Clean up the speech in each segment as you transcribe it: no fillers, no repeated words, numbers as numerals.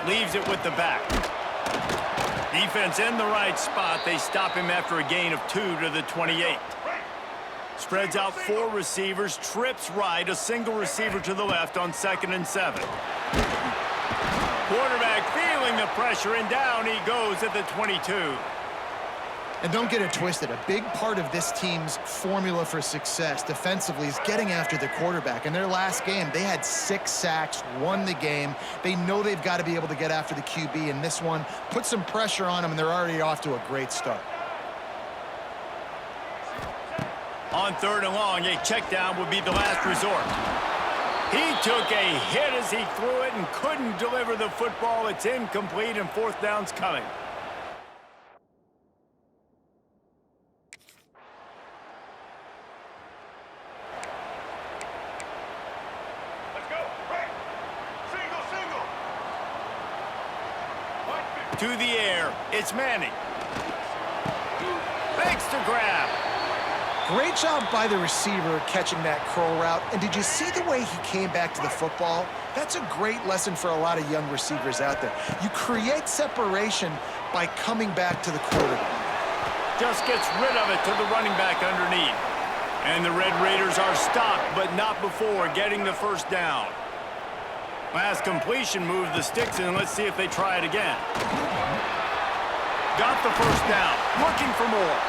leaves it with the back. Defense in the right spot. They stop him after a gain of 2 to the 28. Spreads out 4 receivers, trips right, a single receiver to the left on 2nd and 7. Quarterback feeling the pressure, and down he goes at the 22. And don't get it twisted. A big part of this team's formula for success defensively is getting after the quarterback. In their last game, they had 6 sacks, won the game. They know they've got to be able to get after the QB, and this one put some pressure on them, and they're already off to a great start. On 3rd and long, a check down would be the last resort. He took a hit as he threw it and couldn't deliver the football. It's incomplete, and 4th down's coming. To the air, it's Manning. Makes the grab. Great job by the receiver catching that curl route. And did you see the way he came back to the football? That's a great lesson for a lot of young receivers out there. You create separation by coming back to the quarterback. Just gets rid of it to the running back underneath. And the Red Raiders are stopped, but not before getting the 1st down. Last completion moved the sticks in. Let's see if they try it again. Got the 1st down, looking for more.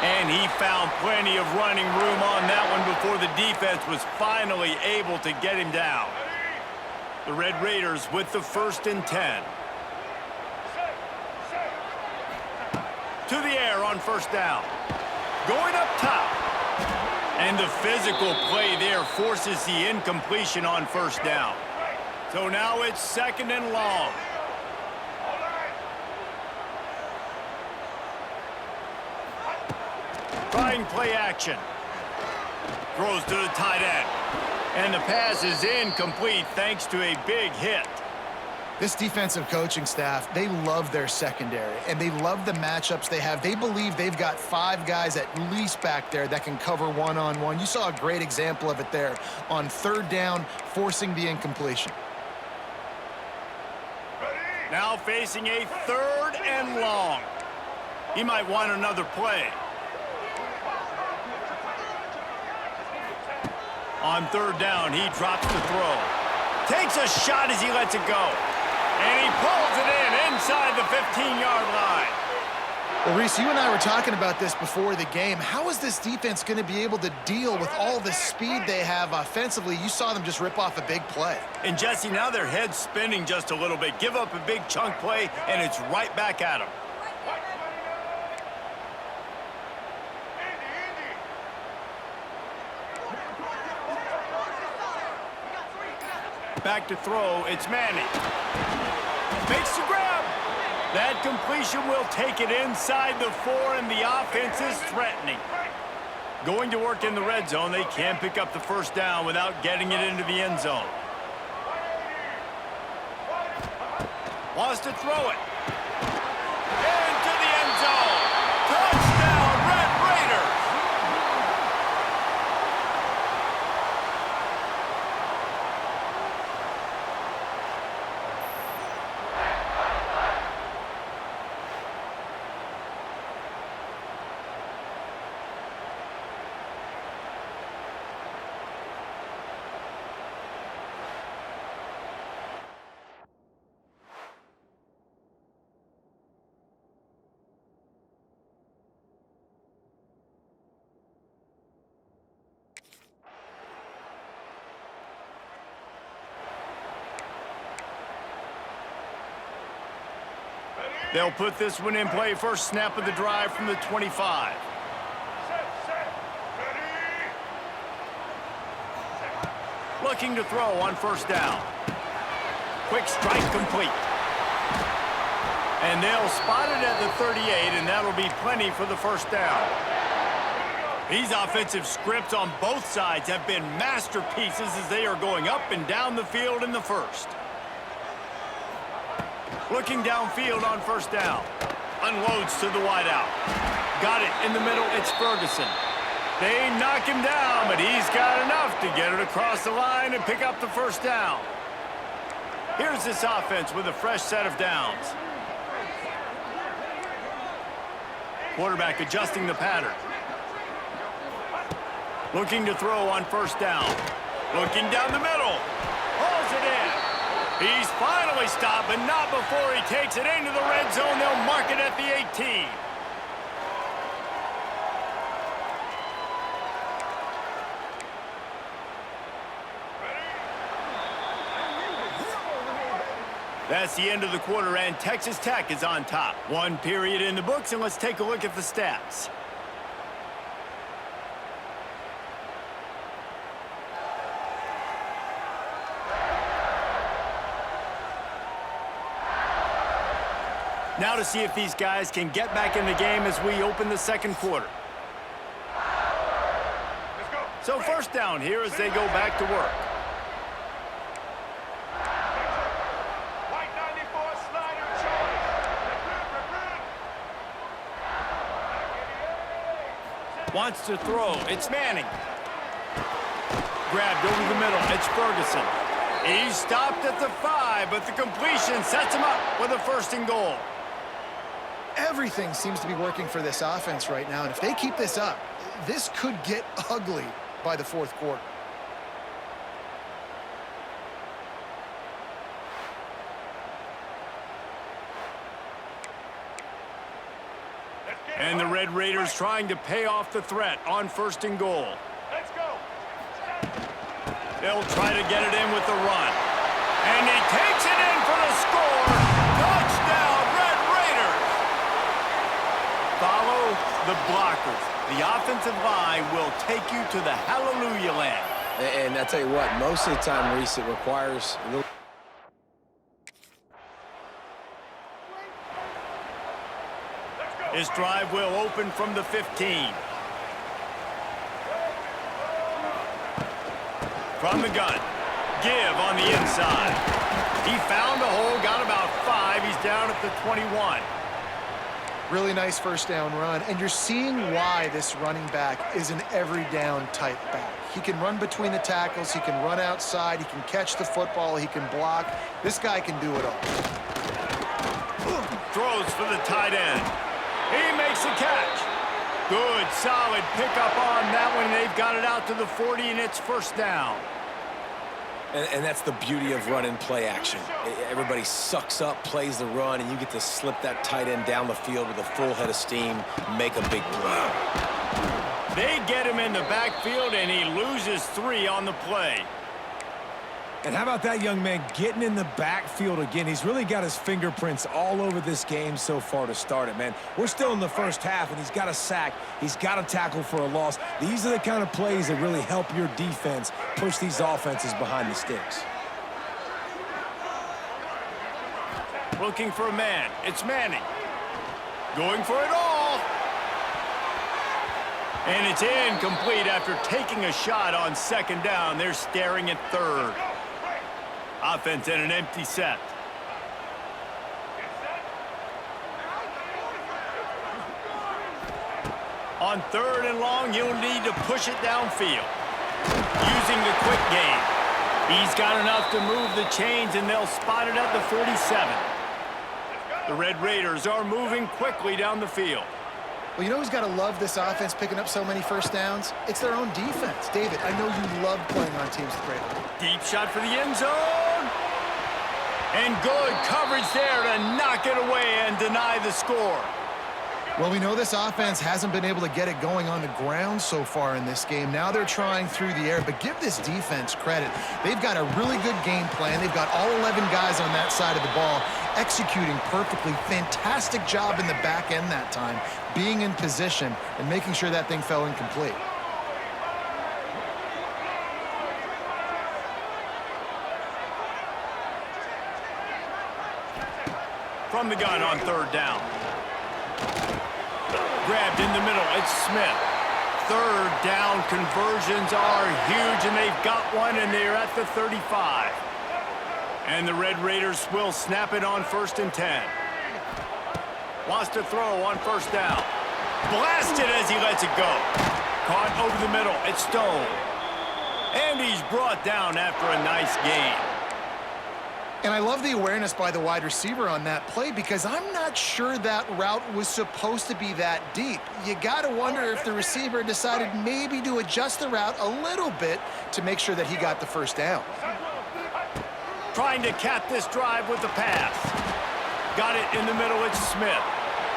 And he found plenty of running room on that one before the defense was finally able to get him down. The Red Raiders with the 1st and 10. To the air on 1st down. Going up top. And the physical play there forces the incompletion on 1st down. So now it's 2nd and long. Trying play action. Throws to the tight end. And the pass is incomplete thanks to a big hit. This defensive coaching staff, they love their secondary, and they love the matchups they have. They believe they've got 5 guys at least back there that can cover one-on-one. You saw a great example of it there on 3rd down, forcing the incompletion. Now facing a 3rd and long. He might want another play. On 3rd down, he drops the throw. Takes a shot as he lets it go. And he pulls it in inside the 15-yard line. Well, Reese, you and I were talking about this before the game. How is this defense going to be able to deal with all the speed they have offensively? You saw them just rip off a big play. And, Jesse, now their head's spinning just a little bit. Give up a big chunk play, and it's right back at them. Back to throw, it's Manning. Makes the grab. That completion will take it inside the 4, and the offense is threatening. Going to work in the red zone, they can pick up the 1st down without getting it into the end zone. Wants to throw it. Into the end zone. Touchdown, Red Raiders! They'll put this one in play. 1st snap of the drive from the 25. Looking to throw on 1st down. Quick strike complete. And they'll spot it at the 38, and that'll be plenty for the 1st down. These offensive scripts on both sides have been masterpieces as they are going up and down the field in the 1st. Looking downfield on 1st down. Unloads to the wideout. Got it in the middle. It's Ferguson. They knock him down, but he's got enough to get it across the line and pick up the 1st down. Here's this offense with a fresh set of downs. Quarterback adjusting the pattern. Looking to throw on first down. Looking down the middle. Hauls it in. He's finally stopped, but not before he takes it into the red zone. They'll mark it at the 18. That's the end of the quarter, and Texas Tech is on top. One period in the books, and let's take a look at the stats. Now to see if these guys can get back in the game as we open the second quarter. So first down here as they go back to work. Wants to throw. It's Manning. Grabbed over the middle. It's Ferguson. He's stopped at the 5, but the completion sets him up with a first and goal. Everything seems to be working for this offense right now, and if they keep this up, this could get ugly by the fourth quarter. And the Red Raiders trying to pay off the threat on first and goal. Let's go. They'll try to get it in with the run. And he takes it in for the score. Touchdown, Red Raiders. Follow the blockers. The offensive line will take you to the hallelujah land. And I tell you what, most of the time, Reese, it requires a little... His drive will open from the 15. From the gun. Give on the inside. He found a hole, got about 5. He's down at the 21. Really nice first down run, and you're seeing why this running back is an every down type back. He can run between the tackles, he can run outside, he can catch the football, he can block. This guy can do it all. Throws for the tight end. He makes the catch. Good, solid pickup on that one. They've got it out to the 40, and it's first down. And that's the beauty of run and play action. Everybody sucks up, plays the run, and you get to slip that tight end down the field with a full head of steam, make a big play. They get him in the backfield, and he loses 3 on the play. And how about that young man getting in the backfield again? He's really got his fingerprints all over this game so far to start it, man. We're still in the first half, and he's got a sack. He's got a tackle for a loss. These are the kind of plays that really help your defense push these offenses behind the sticks. Looking for a man. It's Manning. Going for it all. And it's incomplete after taking a shot on second down. They're staring at third. Offense in an empty set. On third and long, you'll need to push it downfield. Using the quick game. He's got enough to move the chains, and they'll spot it at the 47. The Red Raiders are moving quickly down the field. Well, you know who's got to love this offense picking up so many first downs? It's their own defense. David, I know you love playing on teams with great lead. Deep shot for the end zone. And good coverage there to knock it away and deny the score. Well, we know this offense hasn't been able to get it going on the ground so far in this game. Now they're trying through the air, but give this defense credit. They've got a really good game plan. They've got all 11 guys on that side of the ball executing perfectly. Fantastic job in the back end that time, being in position and making sure that thing fell incomplete. From the gun on third down. Grabbed in the middle, it's Smith. Third down conversions are huge, and they've got one, and they're at the 35. And the Red Raiders will snap it on first and 10. Wants to throw on first down. Blasted as he lets it go. Caught over the middle, it's Stone. And he's brought down after a nice gain. And I love the awareness by the wide receiver on that play because I'm not sure that route was supposed to be that deep. You got to wonder if the receiver decided maybe to adjust the route a little bit to make sure that he got the first down. Trying to cap this drive with the pass. Got it in the middle, it's Smith.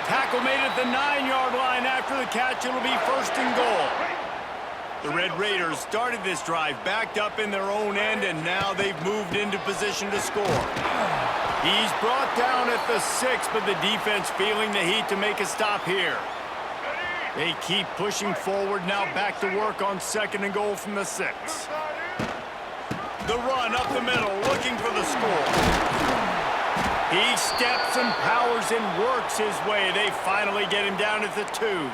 Tackle made at the 9-yard line. After the catch, it'll be 1st and goal. The Red Raiders started this drive backed up in their own end, and now they've moved into position to score. He's brought down at the 6, but the defense feeling the heat to make a stop here. They keep pushing forward, now back to work on 2nd and goal from the 6. The run up the middle, looking for the score. He steps and powers and works his way. They finally get him down at the 2.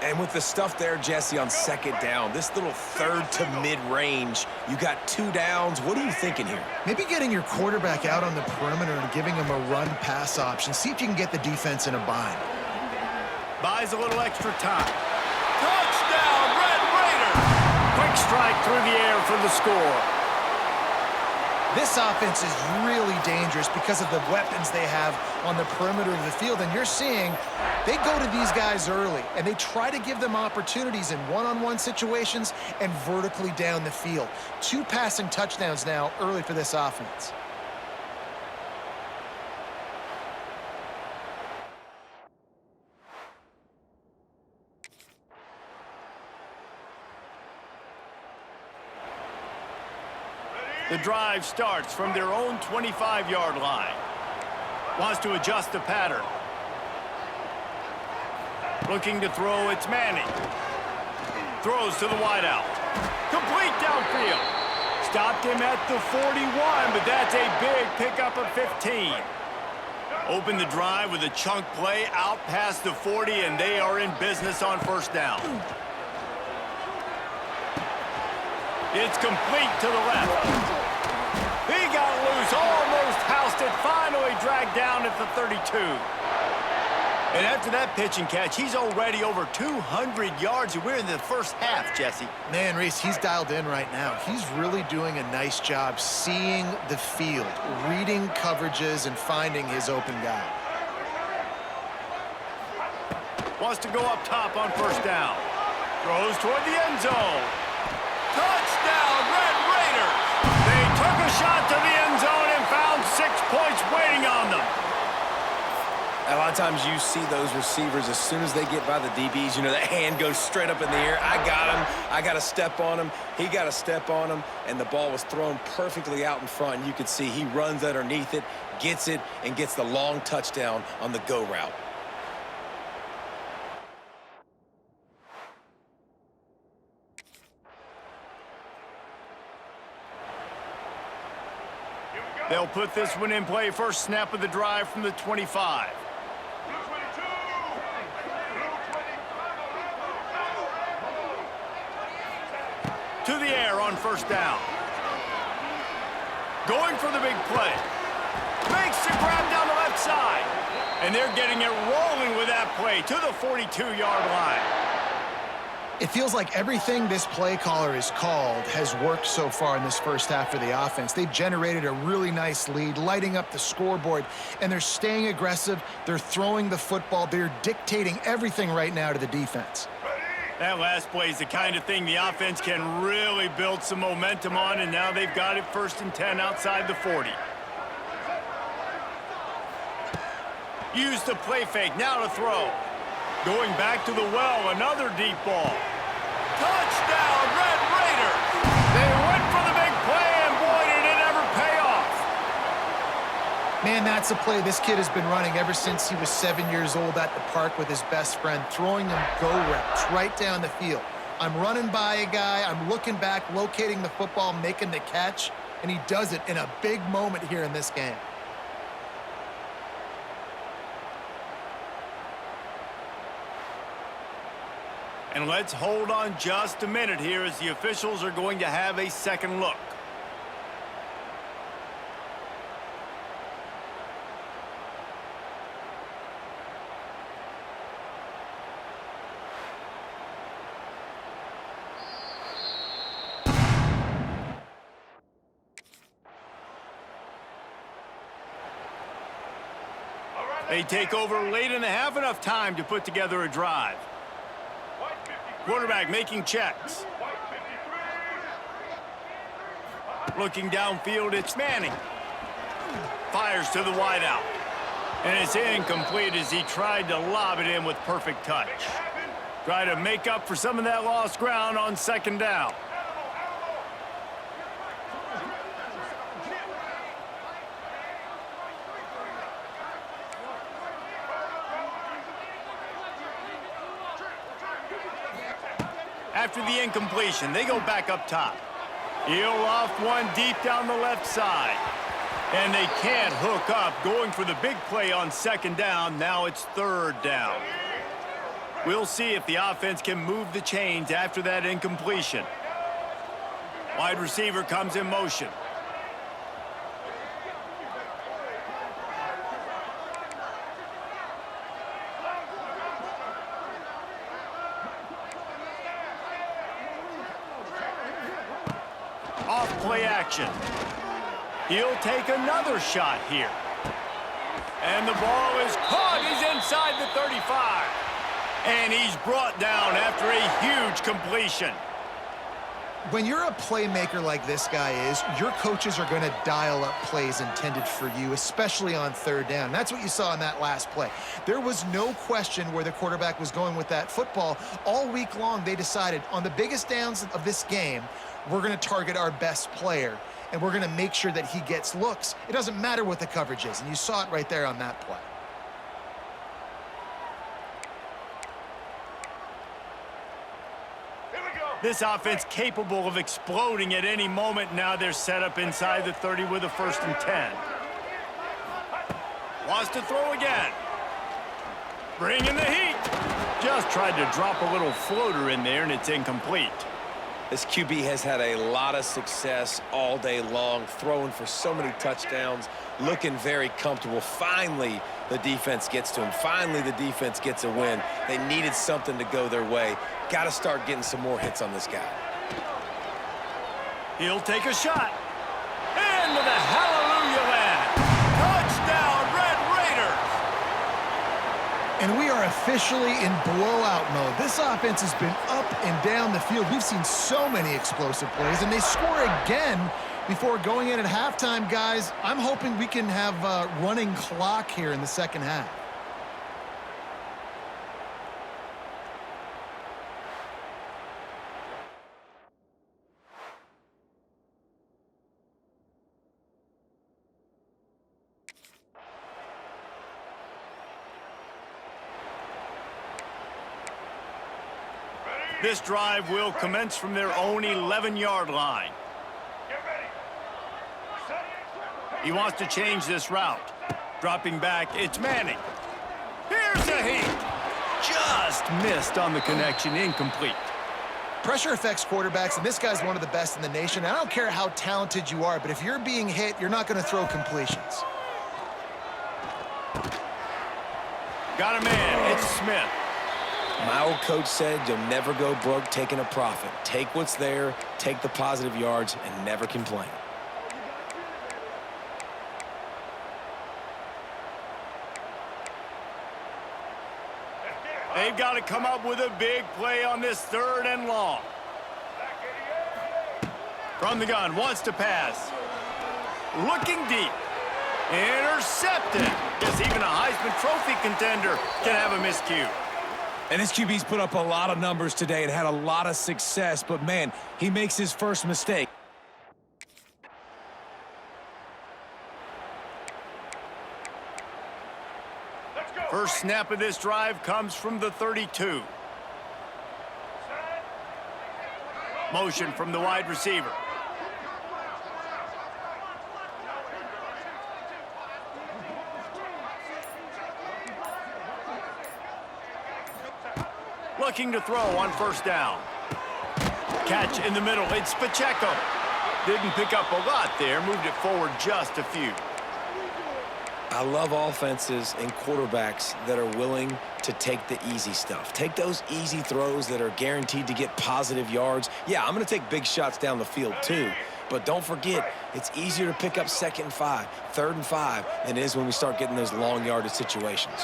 And with the stuff there, Jesse, on 2nd down, this little 3rd to mid-range, you got 2 downs. What are you thinking here? Maybe getting your quarterback out on the perimeter and giving him a run-pass option. See if you can get the defense in a bind. Buys a little extra time. Touchdown, Red Raiders! Quick strike through the air for the score. This offense is really dangerous because of the weapons they have on the perimeter of the field. And you're seeing they go to these guys early, and they try to give them opportunities in one-on-one situations and vertically down the field. 2 passing touchdowns now early for this offense. The drive starts from their own 25-yard line. Wants to adjust the pattern. Looking to throw, it's Manning. Throws to the wideout. Complete downfield. Stopped him at the 41, but that's a big pickup of 15. Open the drive with a chunk play out past the 40, and they are in business on 1st down. It's complete to the left. He got loose, almost housed it, finally dragged down at the 32. And after that pitch and catch, he's already over 200 yards, and we're in the first half, Jesse. Man, Reese, he's dialed in right now. He's really doing a nice job seeing the field, reading coverages, and finding his open guy. Wants to go up top on 1st down. Throws toward the end zone. Touchdown, Red Raiders! They took a shot to the end zone and found 6 points waiting on them. A lot of times you see those receivers, as soon as they get by the DBs, you know, that hand goes straight up in the air. I got him. I got to step on him. He got to step on him, and the ball was thrown perfectly out in front. And you can see he runs underneath it, gets it, and gets the long touchdown on the go route. They'll put this one in play. First snap of the drive from the 25. To the air on 1st down. Going for the big play. Makes the grab down the left side. And they're getting it rolling with that play to the 42-yard line. It feels like everything this play caller has called has worked so far in this first half for the offense. They've generated a really nice lead, lighting up the scoreboard, and they're staying aggressive. They're throwing the football. They're dictating everything right now to the defense. That last play is the kind of thing the offense can really build some momentum on, and now they've got it 1st and 10 outside the 40. Use the play fake, now to throw. Going back to the well, another deep ball. Touchdown, Red Raiders! They went for the big play, and boy, did it ever pay off. Man, that's a play this kid has been running ever since he was 7 years old at the park with his best friend, throwing them go routes right down the field. I'm running by a guy, I'm looking back, locating the football, making the catch, and he does it in a big moment here in this game. And let's hold on just a minute here as the officials are going to have a second look. They take over late in the half, enough time to put together a drive. Quarterback making checks. Looking downfield, it's Manning. Fires to the wideout. And it's incomplete as he tried to lob it in with perfect touch. Try to make up for some of that lost ground on second down. After the incompletion, they go back up top. He'll off one deep down the left side. And they can't hook up, going for the big play on second down. Now it's third down. We'll see if the offense can move the chains after that incompletion. Wide receiver comes in motion. Off play action. He'll take another shot here. And the ball is caught. He's inside the 35. And he's brought down after a huge completion. When you're a playmaker like this guy is, your coaches are going to dial up plays intended for you, especially on third down. That's what you saw in that last play. There was no question where the quarterback was going with that football. All week long, they decided on the biggest downs of this game, we're going to target our best player, and we're going to make sure that he gets looks. It doesn't matter what the coverage is, and you saw it right there on that play. This offense capable of exploding at any moment. Now they're set up inside the 30 with a 1st and 10. Wants to throw again. Bringing the heat. Just tried to drop a little floater in there, and it's incomplete. This QB has had a lot of success all day long, throwing for so many touchdowns, looking very comfortable. Finally, the defense gets to him. Finally, the defense gets a win. They needed something to go their way. Got to start getting some more hits on this guy. He'll take a shot. Into the hallelujah land. Touchdown, Red Raiders. And we are officially in blowout mode. This offense has been up and down the field. We've seen so many explosive plays, and they score again before going in at halftime, guys. I'm hoping we can have a running clock here in the second half. This drive will commence from their own 11-yard line. He wants to change this route. Dropping back, it's Manning. Here's a heat. Just missed on the connection, incomplete. Pressure affects quarterbacks, and this guy's one of the best in the nation. I don't care how talented you are, but if you're being hit, you're not going to throw completions. Got a man, it's Smith. My old coach said you'll never go broke taking a profit. Take what's there, take the positive yards, and never complain. They've got to come up with a big play on this 3rd and long. From the gun, wants to pass. Looking deep. Intercepted. Guess even a Heisman Trophy contender can have a miscue. And this QB's put up a lot of numbers today and had a lot of success, but man, he makes his first mistake. First snap of this drive comes from the 32. Motion from the wide receiver. Looking to throw on 1st down. Catch in the middle. It's Pacheco. Didn't pick up a lot there. Moved it forward just a few. I love offenses and quarterbacks that are willing to take the easy stuff. Take those easy throws that are guaranteed to get positive yards. Yeah, I'm going to take big shots down the field too, But don't forget, it's easier to pick up 2nd and 5, 3rd and 5 than it is when we start getting those long yardage situations.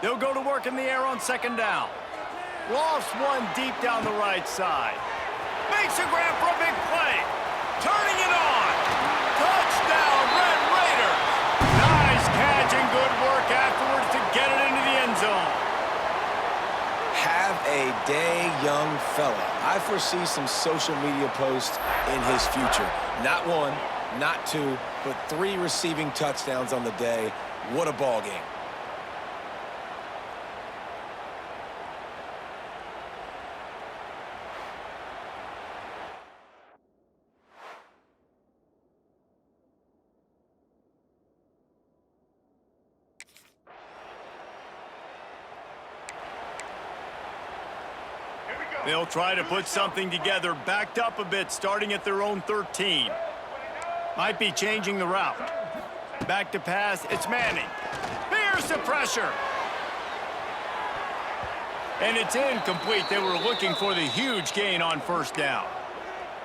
They'll go to work in the air on 2nd down. Lofts one deep down the right side. Makes a grab for a big play. Turning it on. Touchdown, Red Raiders. Nice catch and good work afterwards to get it into the end zone. Have a day, young fella. I foresee some social media posts in his future. Not 1, not 2, but 3 receiving touchdowns on the day. What a ball game. They'll try to put something together, backed up a bit, starting at their own 13. Might be changing the route. Back to pass, it's Manning. Here's the pressure. And it's incomplete. They were looking for the huge gain on 1st down.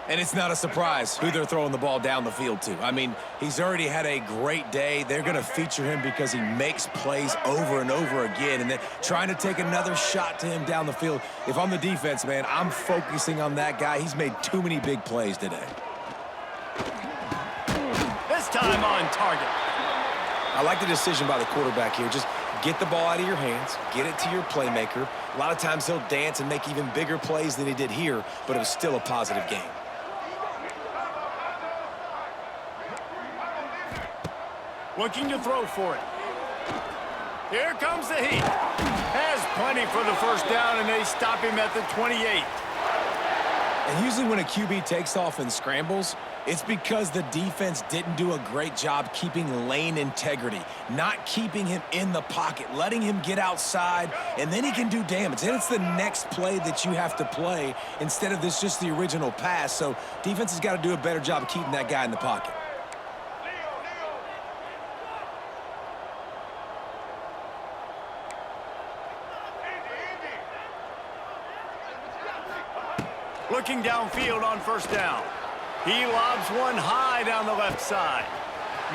And it's not a surprise who they're throwing the ball down the field to. I mean, he's already had a great day. They're going to feature him because he makes plays over and over again. And then trying to take another shot to him down the field. If I'm the defense, man, I'm focusing on that guy. He's made too many big plays today. This time on target. I like the decision by the quarterback here. Just get the ball out of your hands, get it to your playmaker. A lot of times he'll dance and make even bigger plays than he did here, but it was still a positive game. Looking to throw for it. Here comes the heat. Has plenty for the 1st down, and they stop him at the 28. And usually when a QB takes off and scrambles, it's because the defense didn't do a great job keeping lane integrity, not keeping him in the pocket, letting him get outside, and then he can do damage. Then it's the next play that you have to play instead of this just the original pass. So defense has got to do a better job of keeping that guy in the pocket. Looking downfield on 1st down. He lobs one high down the left side.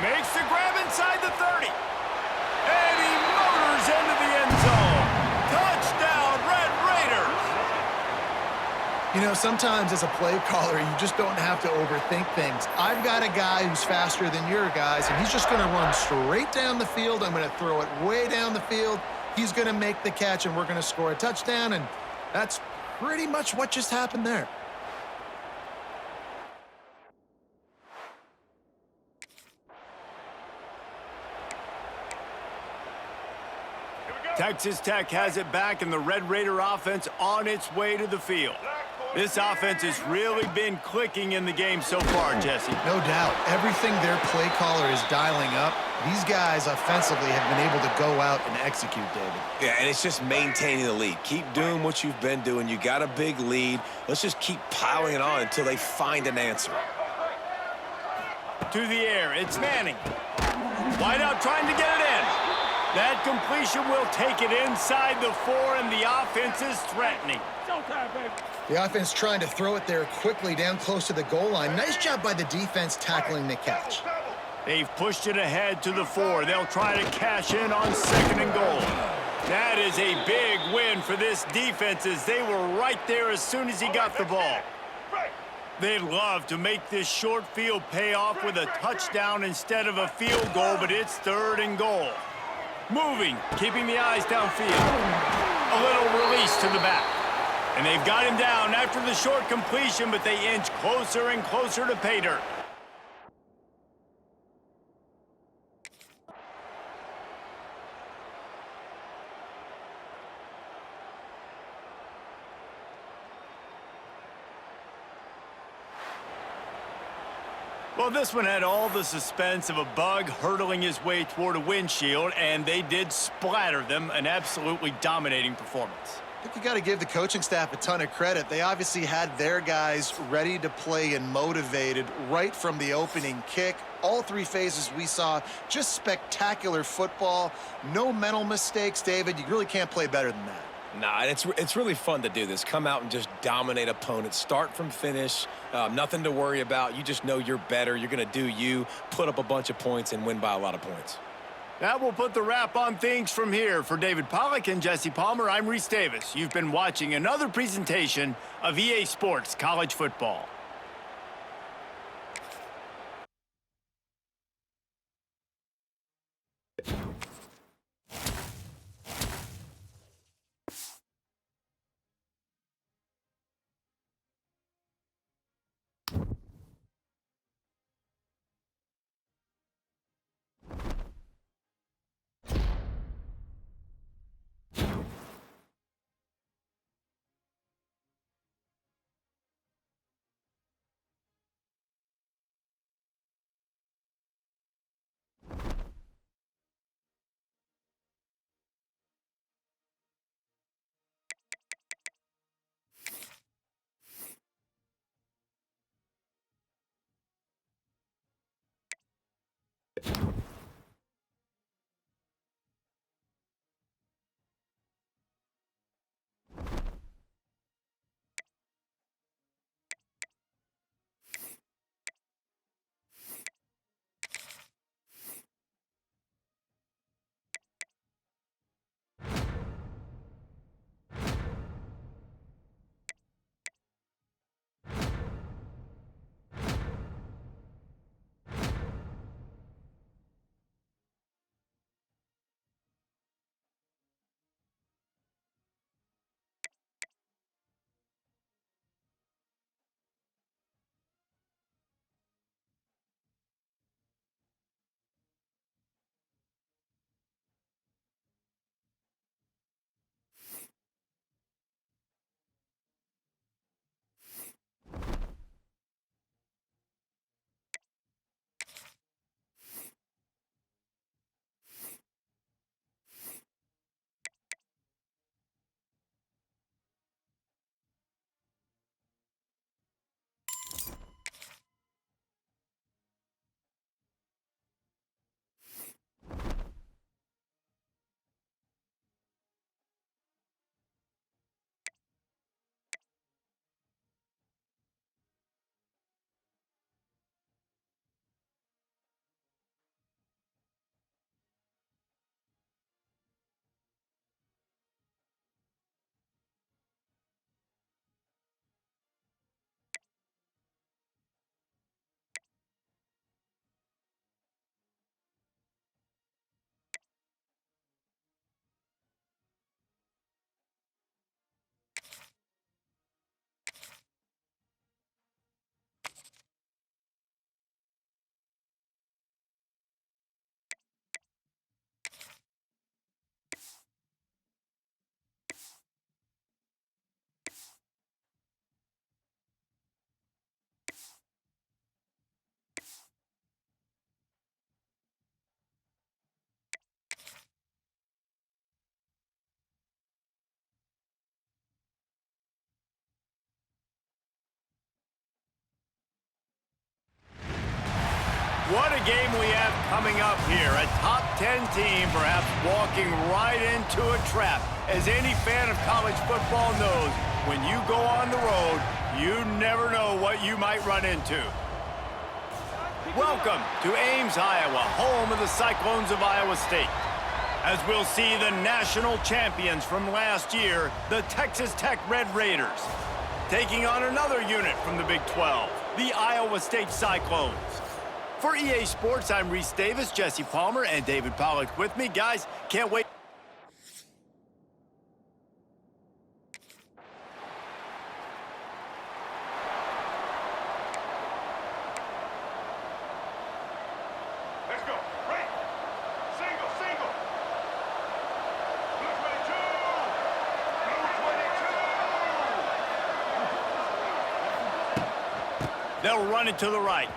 Makes the grab inside the 30. And he motors into the end zone. Touchdown, Red Raiders. You know, sometimes as a play caller, you just don't have to overthink things. I've got a guy who's faster than your guys, and he's just going to run straight down the field. I'm going to throw it way down the field. He's going to make the catch, and we're going to score a touchdown, and that's pretty much what just happened there. Texas Tech has it back, and the Red Raider offense on its way to the field. This offense has really been clicking in the game so far, Jesse. No doubt. Everything their play caller is dialing up, these guys offensively have been able to go out and execute, David. Yeah, and it's just maintaining the lead. Keep doing what you've been doing. You got a big lead. Let's just keep piling it on until they find an answer. To the air, it's Manning. Wide out trying to get it in. That completion will take it inside the 4, and the offense is threatening. The offense trying to throw it there quickly down close to the goal line. Nice job by the defense tackling the catch. They've pushed it ahead to the 4. They'll try to cash in on 2nd and goal. That is a big win for this defense, as they were right there as soon as he got the ball. They'd love to make this short field pay off with a touchdown instead of a field goal, but it's 3rd and goal. Moving, keeping the eyes downfield. A little release to the back. And they've got him down after the short completion, but they inch closer and closer to pay dirt. Well, this one had all the suspense of a bug hurtling his way toward a windshield, and they did splatter them. An absolutely dominating performance. I think you got to give the coaching staff a ton of credit. They obviously had their guys ready to play and motivated right from the opening kick. All three phases we saw just spectacular football. No mental mistakes, David. You really can't play better than that. Nah, and it's really fun to do this. Come out and just dominate opponents. Start from finish. Nothing to worry about. You just know you're better. You're going to do you, put up a bunch of points, and win by a lot of points. That will put the wrap on things from here. For David Pollack and Jesse Palmer, I'm Reese Davis. You've been watching another presentation of EA Sports College Football. What a game we have coming up here. A top 10 team perhaps walking right into a trap. As any fan of college football knows, when you go on the road, you never know what you might run into. Welcome to Ames, Iowa, home of the Cyclones of Iowa State. As we'll see the national champions from last year, the Texas Tech Red Raiders, taking on another unit from the Big 12, the Iowa State Cyclones. For EA Sports, I'm Reese Davis, Jesse Palmer, and David Pollack with me. Guys, can't wait. Let's go. Right. Single, single. Blue 22. Blue 22. They'll run it to the right.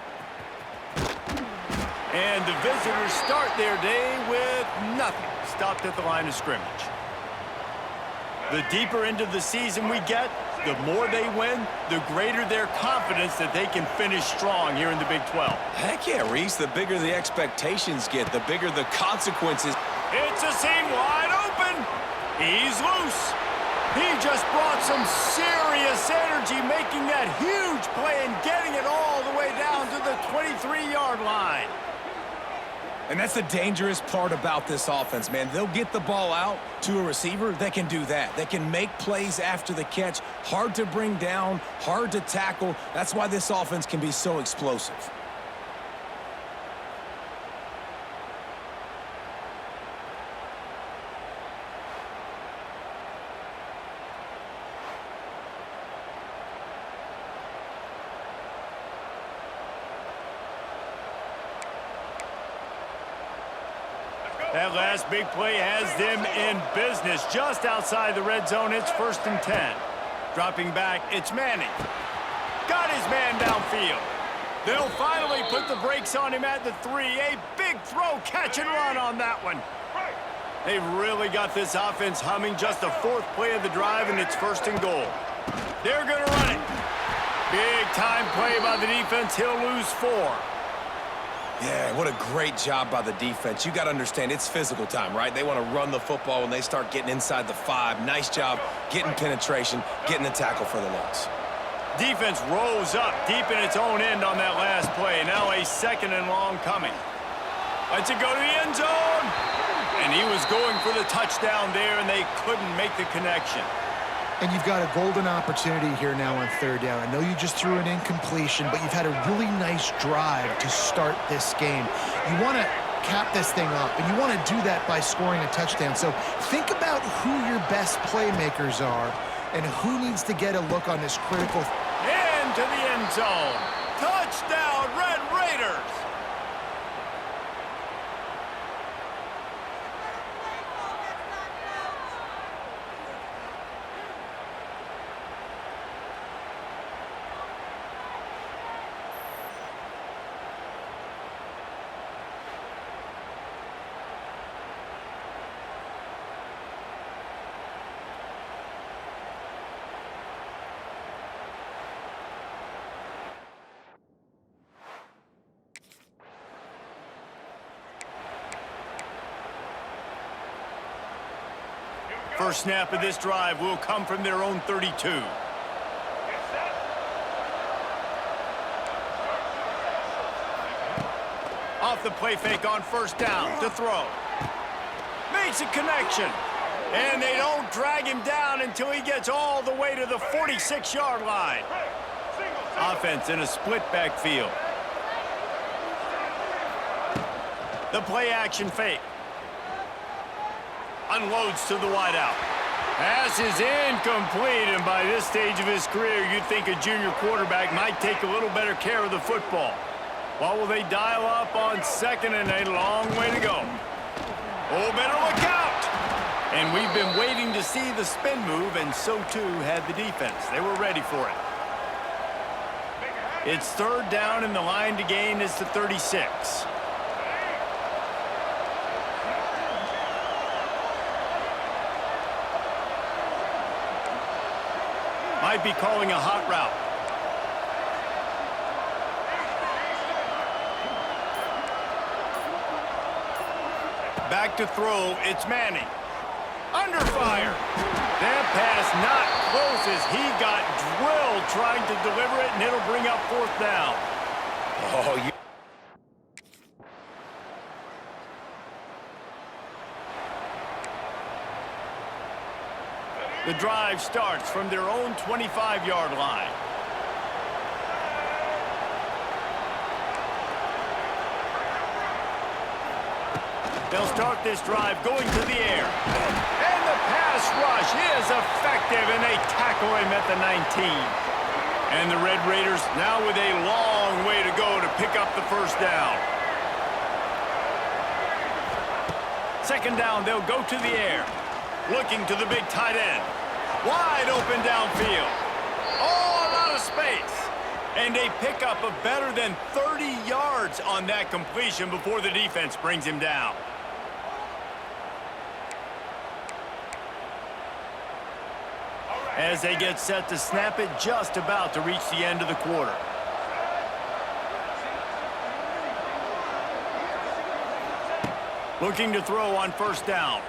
And the visitors start their day with nothing. Stopped at the line of scrimmage. The deeper into the season we get, the more they win, the greater their confidence that they can finish strong here in the Big 12. Heck yeah, Reese. The bigger the expectations get, the bigger the consequences. It's a seam wide open. He's loose. He just brought some serious energy, making that huge play and getting it all the way down to the 23-yard line. And that's the dangerous part about this offense, man. They'll get the ball out to a receiver. They can do that. They can make plays after the catch. Hard to bring down, hard to tackle. That's why this offense can be so explosive. That last big play has them in business just outside the red zone. It's 1st and 10. Dropping back, it's Manning. Got his man downfield. They'll finally put the brakes on him at the 3. A big throw, catch and run on that one. They've really got this offense humming. Just the 4th play of the drive, and it's 1st and goal. They're going to run it. Big time play by the defense. He'll lose 4. Yeah, what a great job by the defense. You got to understand, it's physical time, right? They want to run the football when they start getting inside the 5. Nice job getting penetration, getting the tackle for the loss. Defense rose up deep in its own end on that last play. Now a 2nd and long coming. Lets it go to the end zone. And he was going for the touchdown there, and they couldn't make the connection. And you've got a golden opportunity here now on 3rd down. I know you just threw an incompletion, but you've had a really nice drive to start this game. You want to cap this thing up, and you want to do that by scoring a touchdown. So think about who your best playmakers are and who needs to get a look on this critical. Into the end zone. Touchdown, Red Raiders. First snap of this drive will come from their own 32. Off the play fake on 1st down to throw. Makes a connection. And they don't drag him down until he gets all the way to the 46-yard line. Offense in a split backfield. The play action fake. Unloads to the wideout. Pass is incomplete, and by this stage of his career, you'd think a junior quarterback might take a little better care of the football. What will they dial up on 2nd and a long way to go? Oh, better look out! And we've been waiting to see the spin move, and so too had the defense. They were ready for it. It's 3rd down, and the line to gain is the 36. Might be calling a hot route. Back to throw, it's Manning. Under fire. That pass not close as he got drilled trying to deliver it, and it'll bring up 4th down. Oh, you... The drive starts from their own 25-yard line. They'll start this drive going to the air. And the pass rush is effective, and they tackle him at the 19. And the Red Raiders now with a long way to go to pick up the 1st down. 2nd down, they'll go to the air. Looking to the big tight end. Wide open downfield. Oh, a lot of space. And they pick up a better than 30 yards on that completion before the defense brings him down. as they get set to snap it, just about to reach the end of the quarter. Looking to throw on first down.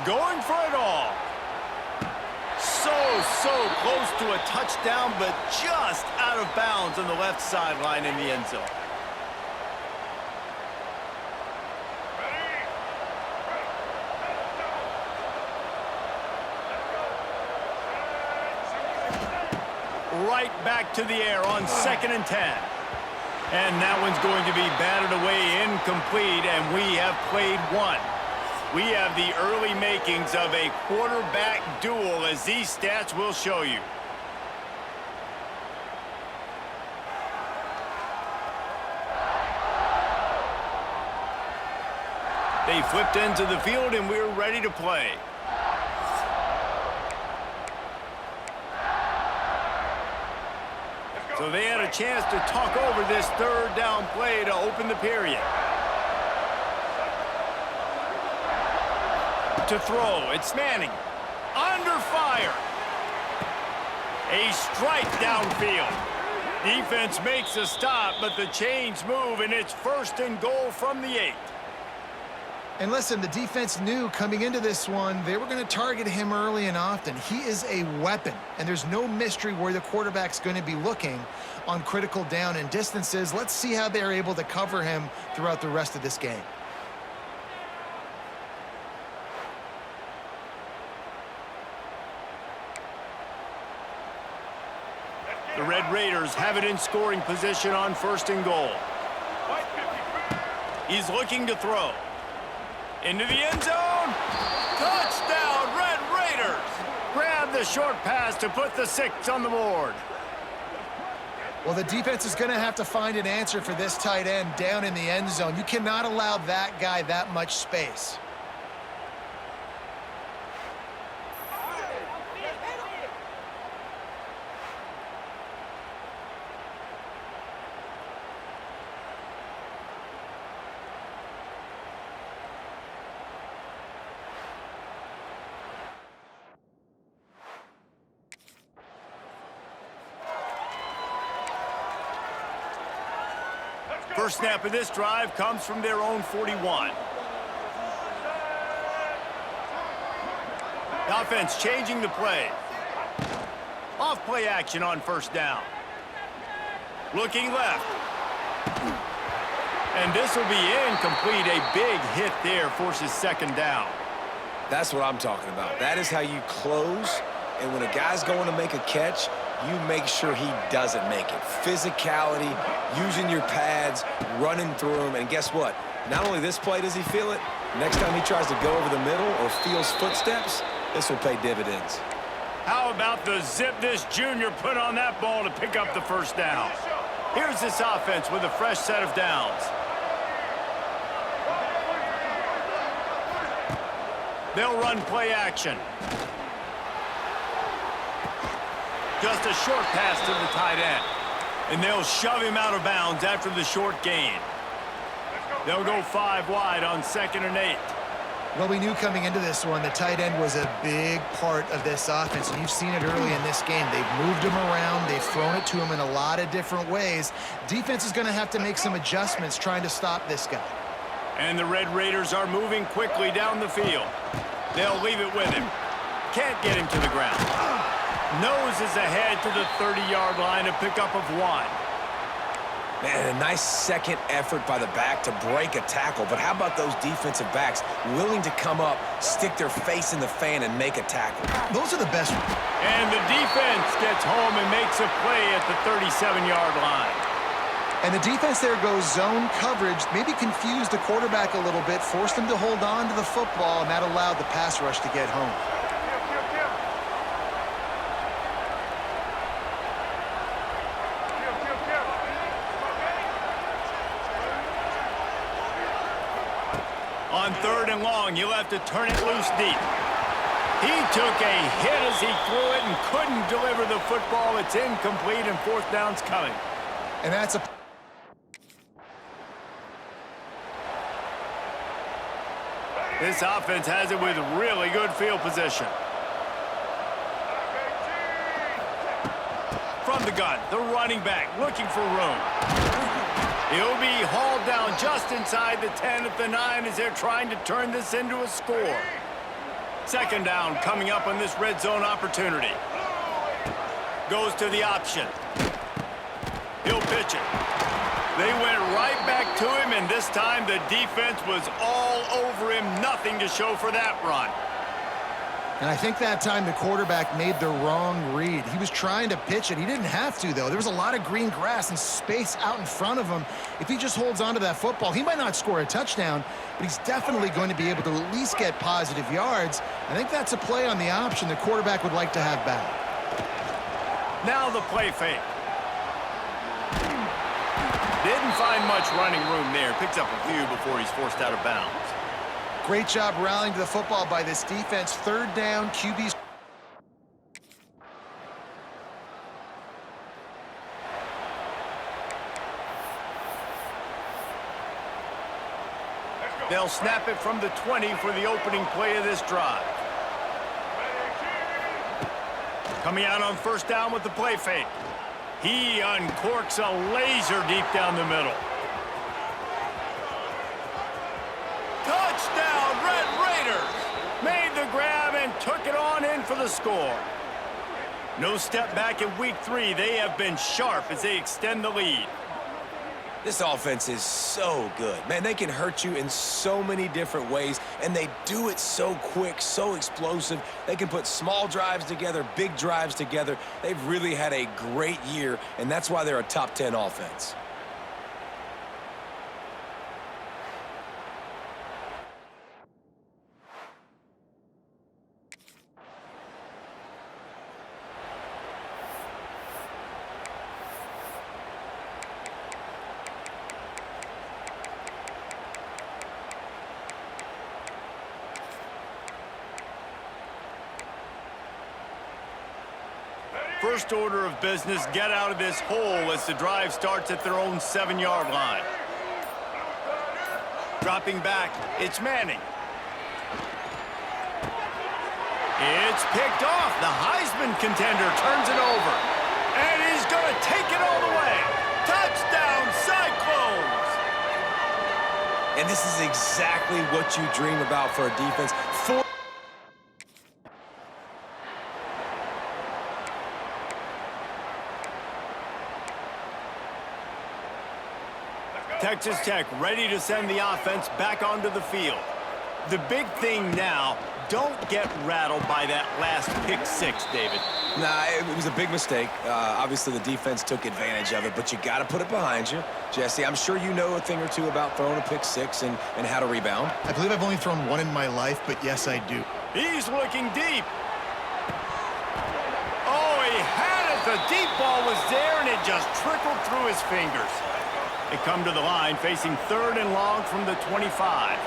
Going for it all. So close to a touchdown, but just out of bounds on the left sideline in the end zone. Right back to the air on 2nd and 10. And that one's going to be batted away incomplete, and we have played one. We have the early makings of a quarterback duel, as these stats will show you. They flipped into the field, and we're ready to play. So they had a chance to talk over this third down play to open the period. To throw, it's Manning. Under fire. A strike downfield. Defense makes a stop, but the chains move, and it's 1st and goal from the 8. And listen, the defense knew coming into this one, they were going to target him early and often. He is a weapon, and there's no mystery where the quarterback's going to be looking on critical down and distances. Let's see how they're able to cover him throughout the rest of this game. The Red Raiders have it in scoring position on 1st and goal. He's looking to throw. Into the end zone. Touchdown, Red Raiders. Grab the short pass to put the 6 on the board. Well, the defense is going to have to find an answer for this tight end down in the end zone. You cannot allow that guy that much space. First snap of this drive comes from their own 41. The offense changing the play. Off play action on 1st down. Looking left. And this will be incomplete. A big hit there forces 2nd down. That's what I'm talking about. That is how you close, and when a guy's going to make a catch, you make sure he doesn't make it. Physicality, using your pads, running through them, and guess what? Not only this play does he feel it, next time he tries to go over the middle or feels footsteps, this will pay dividends. How about the zip this junior put on that ball to pick up the 1st down? Here's this offense with a fresh set of downs. They'll run play action. Just a short pass to the tight end. And they'll shove him out of bounds after the short gain. They'll go 5 wide on 2nd and 8. Well, we knew coming into this one the tight end was a big part of this offense, and you've seen it early in this game. They've moved him around. They've thrown it to him in a lot of different ways. Defense is going to have to make some adjustments trying to stop this guy. And the Red Raiders are moving quickly down the field. They'll leave it with him. Can't get him to the ground. Noses ahead to the 30-yard line, a pickup of 1. Man, a nice second effort by the back to break a tackle. But how about those defensive backs willing to come up, stick their face in the fan, and make a tackle? Those are the best. And the defense gets home and makes a play at the 37-yard line. And the defense there goes zone coverage, maybe confused the quarterback a little bit, forced him to hold on to the football, and that allowed the pass rush to get home. On 3rd and long, you'll have to turn it loose deep. He took a hit as he threw it and couldn't deliver the football. It's incomplete, and 4th down's coming. And that's a... This offense has it with really good field position. From the gun, the running back looking for room. He'll be hauled down just inside the 10 at the 9 as they're trying to turn this into a score. Second down coming up on this red zone opportunity. Goes to the option. He'll pitch it. They went right back to him, and this time the defense was all over him. Nothing to show for that run. And I think that time the quarterback made the wrong read. He was trying to pitch it. He didn't have to, though. There was a lot of green grass and space out in front of him. If he just holds on to that football, he might not score a touchdown, but he's definitely going to be able to at least get positive yards. I think that's a play on the option the quarterback would like to have back. Now the play fake. Didn't find much running room there. Picks up a few before he's forced out of bounds. Great job rallying to the football by this defense. Third down, QB's. They'll snap it from the 20 for the opening play of this drive. Coming out on first down with the play fake. He uncorks a laser deep down the middle. Touchdown, Red Raiders! Made the grab and took it on in for the score. No step back in week 3. They have been sharp as they extend the lead. This offense is so good. Man, they can hurt you in so many different ways, and they do it so quick, so explosive. They can put small drives together, big drives together. They've really had a great year, and that's why they're a top 10 offense. First order of business, get out of this hole as the drive starts at their own 7-yard line. Dropping back, it's Manning. It's picked off. The Heisman contender turns it over. And he's going to take it all the way. Touchdown, Cyclones! And this is exactly what you dream about for a defense. Texas Tech ready to send the offense back onto the field. The big thing now, don't get rattled by that last pick 6, David. Nah, it was a big mistake. Obviously, the defense took advantage of it, but you got to put it behind you. Jesse, I'm sure you know a thing or two about throwing a pick 6 and how to rebound. I believe I've only thrown one in my life, but yes, I do. He's looking deep. Oh, he had it. The deep ball was there, and it just trickled through his fingers. They come to the line, facing 3rd and long from the 25.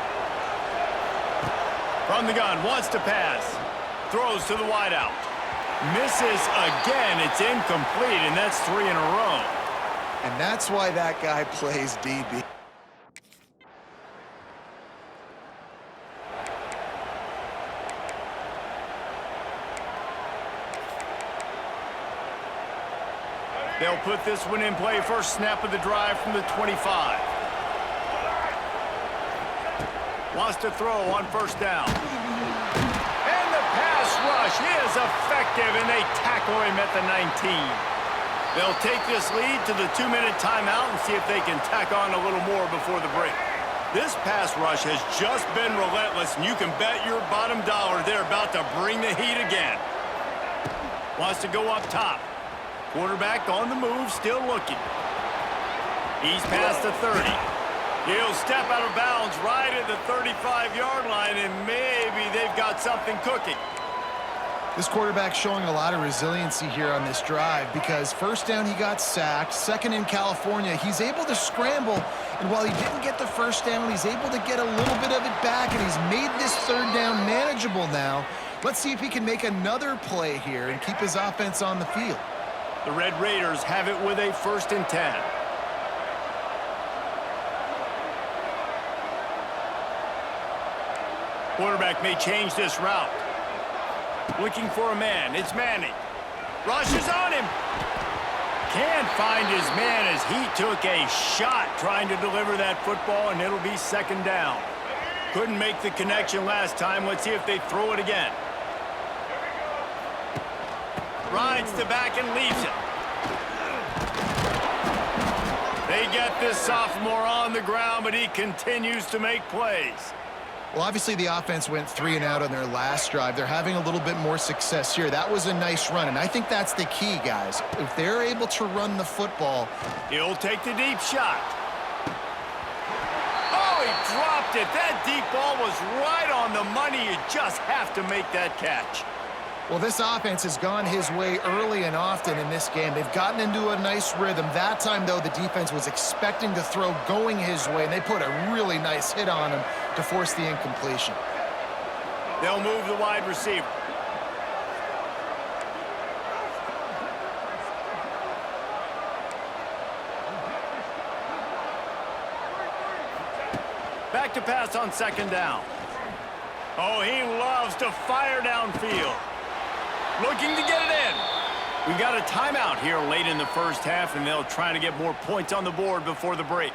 From the gun, wants to pass. Throws to the wideout. Misses again. It's incomplete, and that's 3 in a row. And that's why that guy plays DB. They'll put this one in play. First snap of the drive from the 25. Wants to throw on first down. And the pass rush is effective, and they tackle him at the 19. They'll take this lead to the 2-minute timeout and see if they can tack on a little more before the break. This pass rush has just been relentless, and you can bet your bottom dollar they're about to bring the heat again. Wants to go up top. Quarterback on the move, still looking. He's past the 30. He'll step out of bounds right at the 35-yard line, and maybe they've got something cooking. This quarterback's showing a lot of resiliency here on this drive because first down he got sacked, second in California, he's able to scramble, and while he didn't get the first down, he's able to get a little bit of it back, and he's made this 3rd down manageable now. Let's see if he can make another play here and keep his offense on the field. The Red Raiders have it with a 1st and 10. Quarterback may change this route. Looking for a man. It's Manning. Rushes on him. Can't find his man as he took a shot trying to deliver that football, and it'll be second down. Couldn't make the connection last time. Let's see if they throw it again. Rides the back and leaves it. They get this sophomore on the ground, but he continues to make plays. Well, obviously the offense went 3 and out on their last drive. They're having a little bit more success here. That was a nice run, and I think that's the key, guys. If they're able to run the football. He'll take the deep shot. Oh, he dropped it. That deep ball was right on the money. You just have to make that catch. Well, this offense has gone his way early and often in this game. They've gotten into a nice rhythm. That time, though, the defense was expecting to throw going his way, and they put a really nice hit on him to force the incompletion. They'll move the wide receiver. Back to pass on second down. Oh, he loves to fire downfield. Looking to get it in. We've got a timeout here late in the first half, and they'll try to get more points on the board before the break.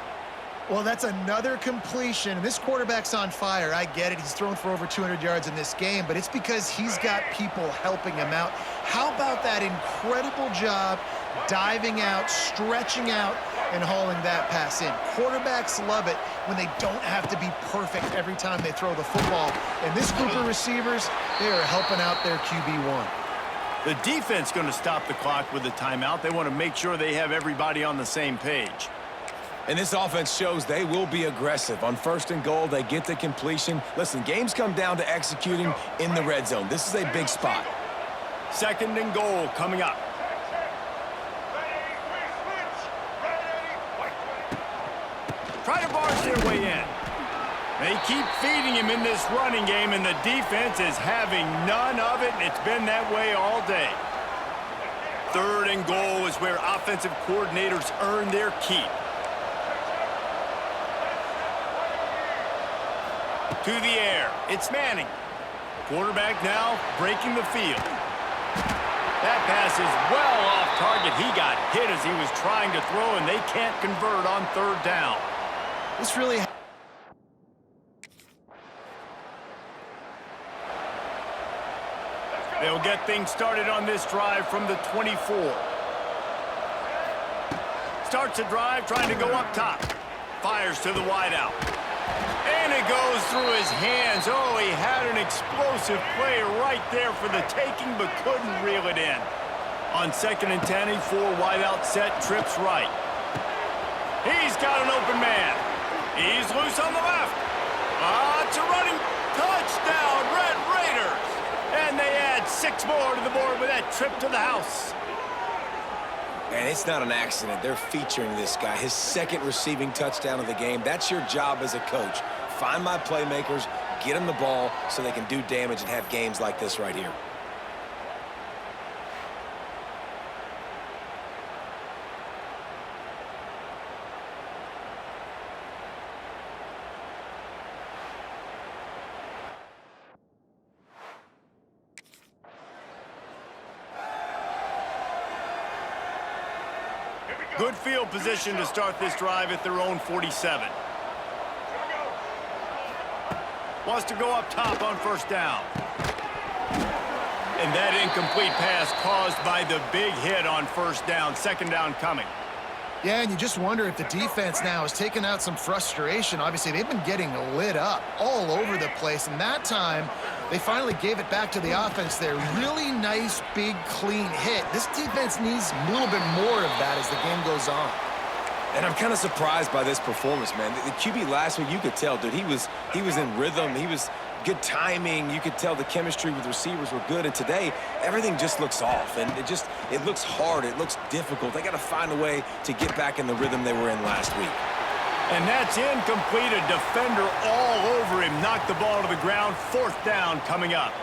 Well, that's another completion. This quarterback's on fire. I get it. He's thrown for over 200 yards in this game, but it's because he's got people helping him out. How about that incredible job diving out, stretching out, and hauling that pass in? Quarterbacks love it when they don't have to be perfect every time they throw the football. And this group of receivers, they are helping out their QB1. The defense going to stop the clock with a timeout. They want to make sure they have everybody on the same page. And this offense shows they will be aggressive. On 1st and goal, they get the completion. Listen, games come down to executing in the red zone. This is a big spot. 2nd and goal coming up. Try to barge their way in. They keep feeding him in this running game, and the defense is having none of it, and it's been that way all day. 3rd and goal is where offensive coordinators earn their keep. To the air. It's Manning. Quarterback now breaking the field. That pass is well off target. He got hit as he was trying to throw, and they can't convert on 3rd down. This really... They'll get things started on this drive from the 24. Starts a drive trying to go up top. Fires to the wideout. And it goes through his hands. Oh, he had an explosive play right there for the taking, but couldn't reel it in. On 2nd and 10, he 4 wideout set, trips right. He's got an open man. He's loose on the left. It's a running touchdown, Red Raiders. And they add 6 more to the board with that trip to the house. And it's not an accident. They're featuring this guy. His 2nd receiving touchdown of the game. That's your job as a coach. Find my playmakers, get them the ball so they can do damage and have games like this right here. Good field position to start this drive at their own 47. Wants to go up top on 1st down. And that incomplete pass caused by the big hit on 1st down. 2nd down coming. Yeah, and you just wonder if the defense now has taken out some frustration. Obviously, they've been getting lit up all over the place, and that time, they finally gave it back to the offense there. Really nice, big, clean hit. This defense needs a little bit more of that as the game goes on. And I'm kind of surprised by this performance, man. The QB last week, you could tell, dude, he was in rhythm. He was good timing. You could tell the chemistry with receivers were good. And today, everything just looks off. And it looks hard. It looks difficult. They got to find a way to get back in the rhythm they were in last week. And that's incomplete. A defender all over him. Knocked the ball to the ground. 4th down coming up.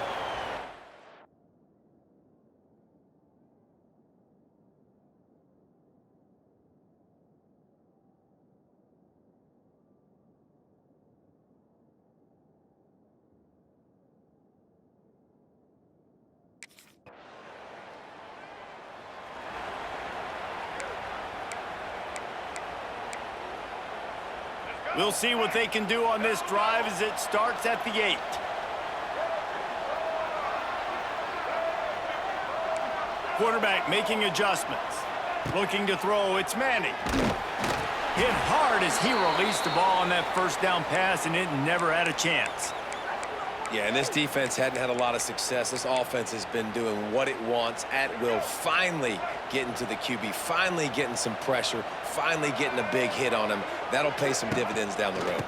We'll see what they can do on this drive as it starts at the 8. Quarterback making adjustments. Looking to throw, it's Manning. Hit hard as he released the ball on that first down pass, and it never had a chance. Yeah, and this defense hadn't had a lot of success. This offense has been doing what it wants at will. Finally getting to the QB, finally getting some pressure, finally getting a big hit on him. That'll pay some dividends down the road.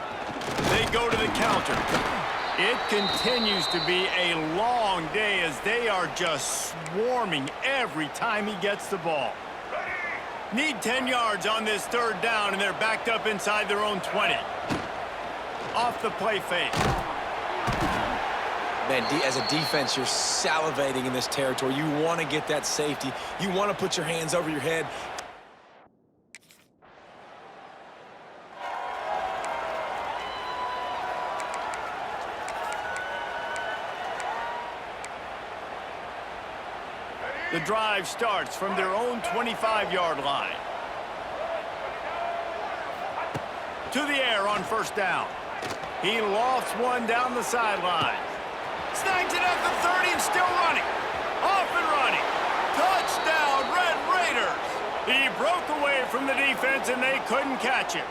They go to the counter. It continues to be a long day as they are just swarming every time he gets the ball. Need 10 yards on this third down, and they're backed up inside their own 20. Off the play fake. Man, as a defense, you're salivating in this territory. You want to get that safety. You want to put your hands over your head. The drive starts from their own 25-yard line. To the air on first down. He lofts one down the sideline. Snags it at the 30 and still running. Off and running. Touchdown, Red Raiders. He broke away from the defense and they couldn't catch him.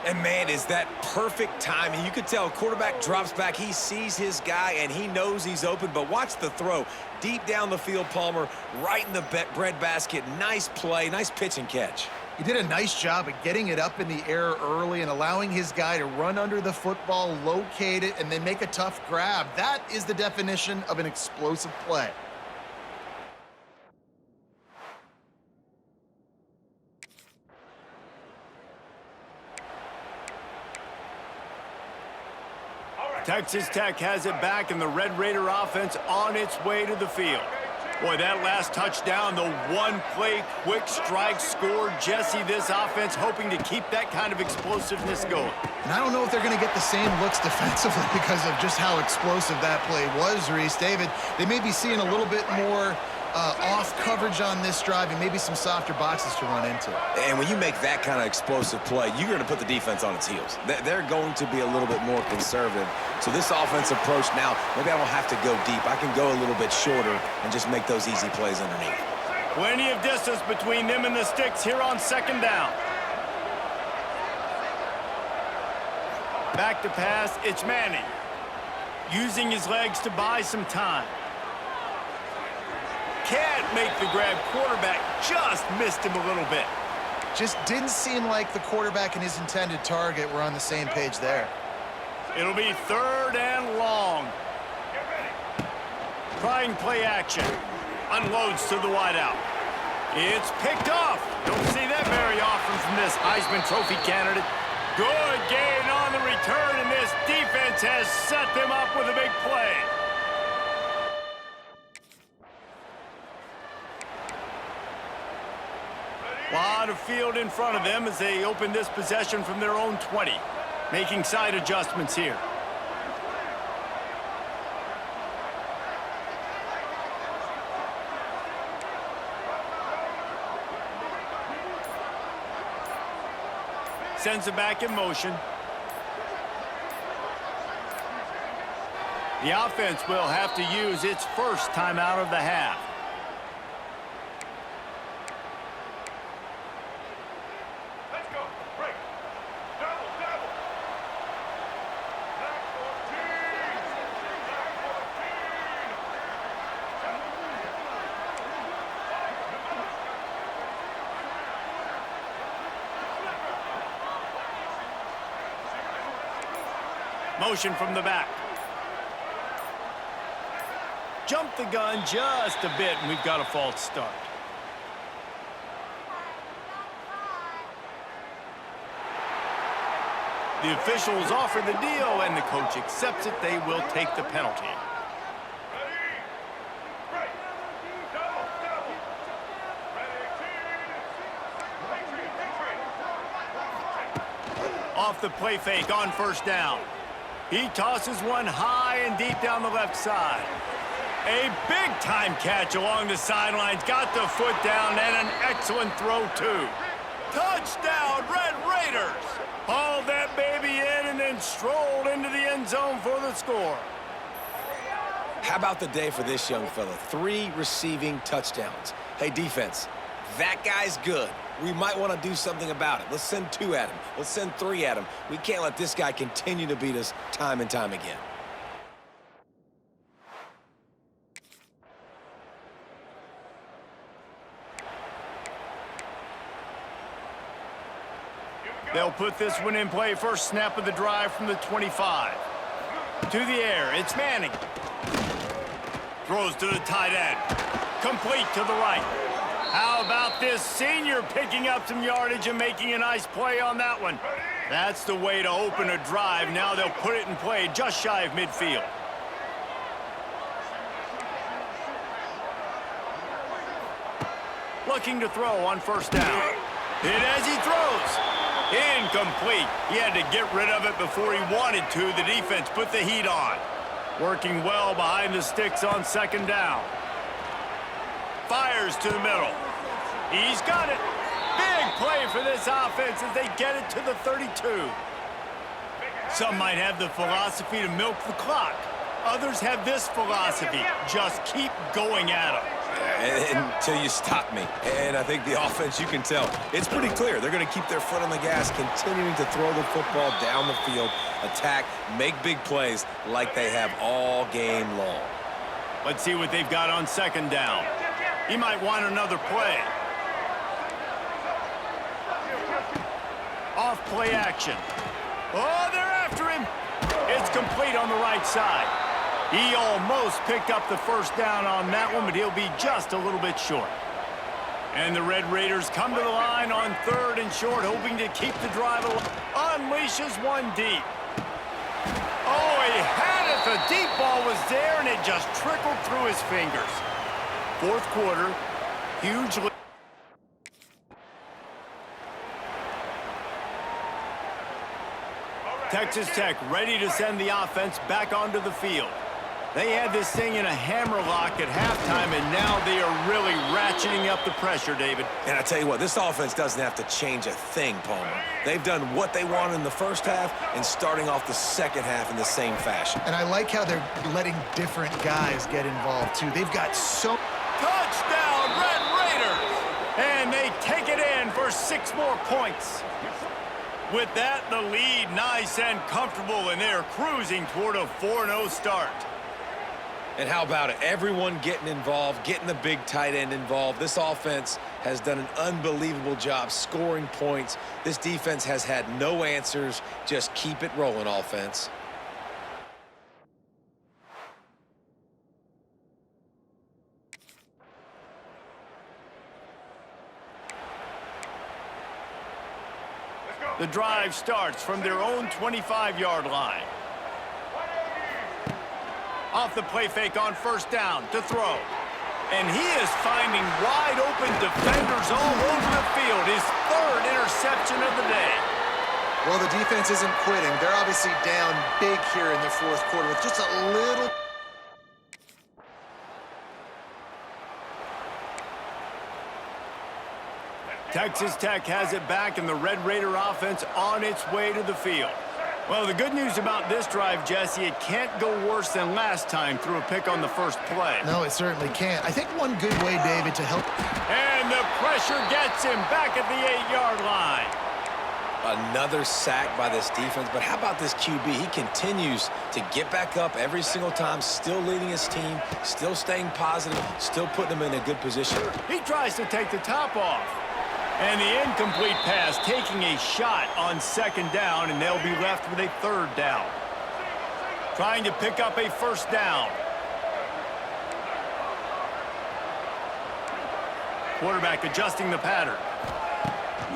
And, man, is that perfect timing. You could tell quarterback drops back. He sees his guy, and he knows he's open. But watch the throw. Deep down the field, Palmer, right in the bread basket. Nice play, nice pitch and catch. He did a nice job of getting it up in the air early and allowing his guy to run under the football, locate it, and then make a tough grab. That is the definition of an explosive play. Texas Tech has it back, and the Red Raider offense on its way to the field. Boy, that last touchdown, the one-play quick strike score. Jesse, this offense hoping to keep that kind of explosiveness going. And I don't know if they're going to get the same looks defensively because of just how explosive that play was, Reese. David, they may be seeing a little bit more off coverage on this drive and maybe some softer boxes to run into. And when you make that kind of explosive play, you're going to put the defense on its heels. They're going to be a little bit more conservative. So this offense approach now, maybe I don't have to go deep. I can go a little bit shorter and just make those easy plays underneath. Plenty of distance between them and the sticks here on second down. Back to pass, it's Manning. Using his legs to buy some time. Can't make the grab. Quarterback just missed him a little bit. Just didn't seem like the quarterback and his intended target were on the same page there. It'll be third and long. Trying play action. Unloads to the wideout. It's picked off. Don't see that very often from this Heisman Trophy candidate. Good gain on the return, and this defense has set them up with a big play. Lot of field in front of them as they open this possession from their own 20. Making side adjustments here. Sends it back in motion. The offense will have to use its first timeout of the half. Let's go. Break. Double, double. Black 14. Motion from the back. Jump the gun just a bit, and we've got a false start. The officials offer the deal, and the coach accepts it. They will take the penalty. Ready. Break. Double, double. Ready, team. Off the play fake on first down. He tosses one high and deep down the left side. A big-time catch along the sidelines. Got the foot down and an excellent throw, too. Touchdown, Red Raiders! and strolled into the end zone for the score. How about the day for this young fella? 3 receiving touchdowns. Hey, defense, that guy's good. We might want to do something about it. Let's send 2 at him. Let's send 3 at him. We can't let this guy continue to beat us time and time again. They'll put this one in play. First snap of the drive from the 25. To the air, it's Manning. Throws to the tight end. Complete to the right. How about this senior picking up some yardage and making a nice play on that one? That's the way to open a drive. Now they'll put it in play just shy of midfield. Looking to throw on first down. Hit as he throws. Incomplete. He had to get rid of it before he wanted to. The defense put the heat on. Working well behind the sticks on second down. Fires to the middle. He's got it. Big play for this offense as they get it to the 32. Some might have the philosophy to milk the clock. Others have this philosophy. Just keep going at them. Until you stop me. And I think the offense, you can tell, it's pretty clear. They're going to keep their foot on the gas, continuing to throw the football down the field, attack, make big plays like they have all game long. Let's see what they've got on second down. He might want another play. Off play action. Oh, they're after him. It's complete on the right side. He almost picked up the first down on that one, but he'll be just a little bit short. And the Red Raiders come to the line on third and short, hoping to keep the drive alive. Unleashes one deep. Oh, he had it. The deep ball was there, and it just trickled through his fingers. Fourth quarter, huge lead. Texas Tech ready to send the offense back onto the field. They had this thing in a hammerlock at halftime, and now they are really ratcheting up the pressure, David. And I tell you what, this offense doesn't have to change a thing, Palmer. They've done what they wanted in the first half and starting off the second half in the same fashion. And I like how they're letting different guys get involved, too. They've got so... Touchdown, Red Raiders! And they take it in for 6 more points. With that, the lead nice and comfortable, and they're cruising toward a 4-0 start. And how about it? Everyone getting involved, getting the big tight end involved. This offense has done an unbelievable job scoring points. This defense has had no answers. Just keep it rolling, offense. The drive starts from their own 25-yard line. Off the play fake on first down to throw. And he is finding wide open defenders all over the field. His 3rd interception of the day. Well, the defense isn't quitting. They're obviously down big here in the fourth quarter with just a little... Texas Tech has it back, and the Red Raider offense on its way to the field. Well, the good news about this drive, Jesse, it can't go worse than last time through a pick on the first play. No, it certainly can't. I think one good way, David, to help... And the pressure gets him back at the 8-yard line. Another sack by this defense, but how about this QB? He continues to get back up every single time, still leading his team, still staying positive, still putting them in a good position. He tries to take the top off. And the incomplete pass taking a shot on second down, and they'll be left with a 3rd down. Trying to pick up a first down. Quarterback adjusting the pattern.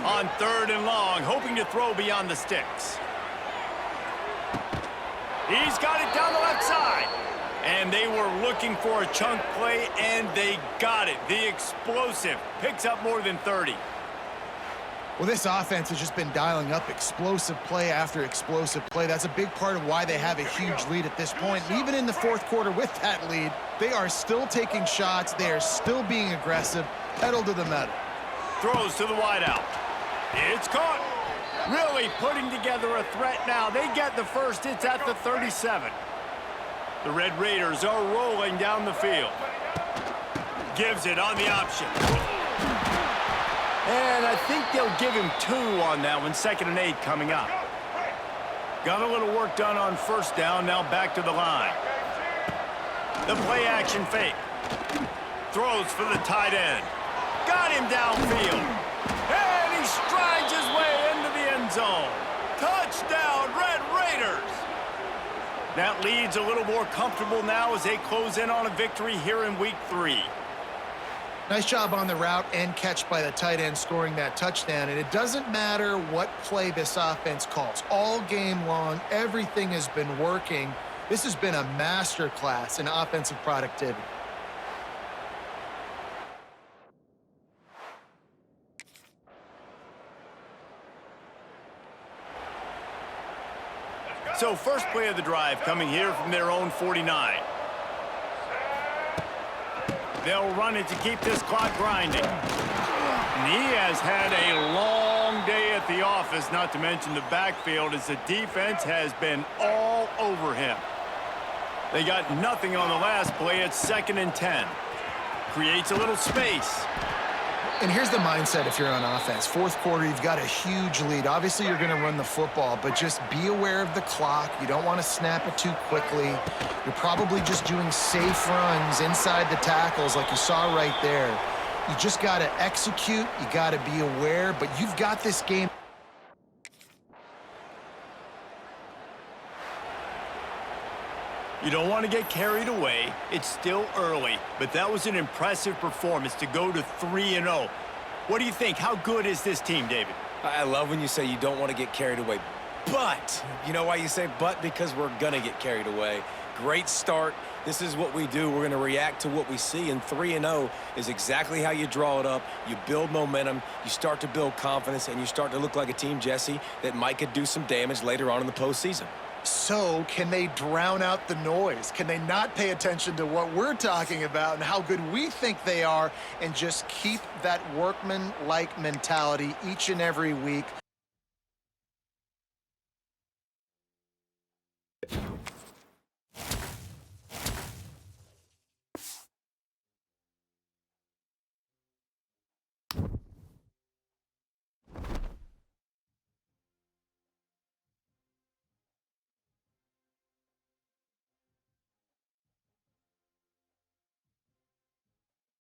On 3rd and long, hoping to throw beyond the sticks. He's got it down the left side. And they were looking for a chunk play, and they got it. The explosive picks up more than 30. Well, this offense has just been dialing up explosive play after explosive play. That's a big part of why they have a huge lead at this point. And even in the fourth quarter with that lead, they are still taking shots. They are still being aggressive. Pedal to the metal. Throws to the wideout. It's caught. Really putting together a threat now. They get the first. It's at the 37. The Red Raiders are rolling down the field. Gives it on the option. And I think they'll give him 2 on that one. 2nd and 8 coming up. Got a little work done on first down. Now back to the line. The play action fake. Throws for the tight end. Got him downfield. And he strides his way into the end zone. Touchdown, Red Raiders. That lead's a little more comfortable now as they close in on a victory here in week 3. Nice job on the route and catch by the tight end scoring that touchdown. And it doesn't matter what play this offense calls. All game long, everything has been working. This has been a masterclass in offensive productivity. So first play of the drive coming here from their own 49. They'll run it to keep this clock grinding. And he has had a long day at the office, not to mention the backfield, as the defense has been all over him. They got nothing on the last play. It's 2nd and 10. Creates a little space. And here's the mindset if you're on offense. 4th quarter, you've got a huge lead. Obviously, you're going to run the football, but just be aware of the clock. You don't want to snap it too quickly. You're probably just doing safe runs inside the tackles like you saw right there. You just got to execute. You got to be aware, but you've got this game. You don't want to get carried away. It's still early, but that was an impressive performance to go to 3-0. What do you think? How good is this team, David? I love when you say you don't want to get carried away. But, you know why you say but? Because we're going to get carried away. Great start. This is what we do. We're going to react to what we see, and 3-0 is exactly how you draw it up. You build momentum, you start to build confidence, and you start to look like a team, Jesse, that might could do some damage later on in the postseason. So can they drown out the noise? Can they not pay attention to what we're talking about and how good we think they are and just keep that workman-like mentality each and every week?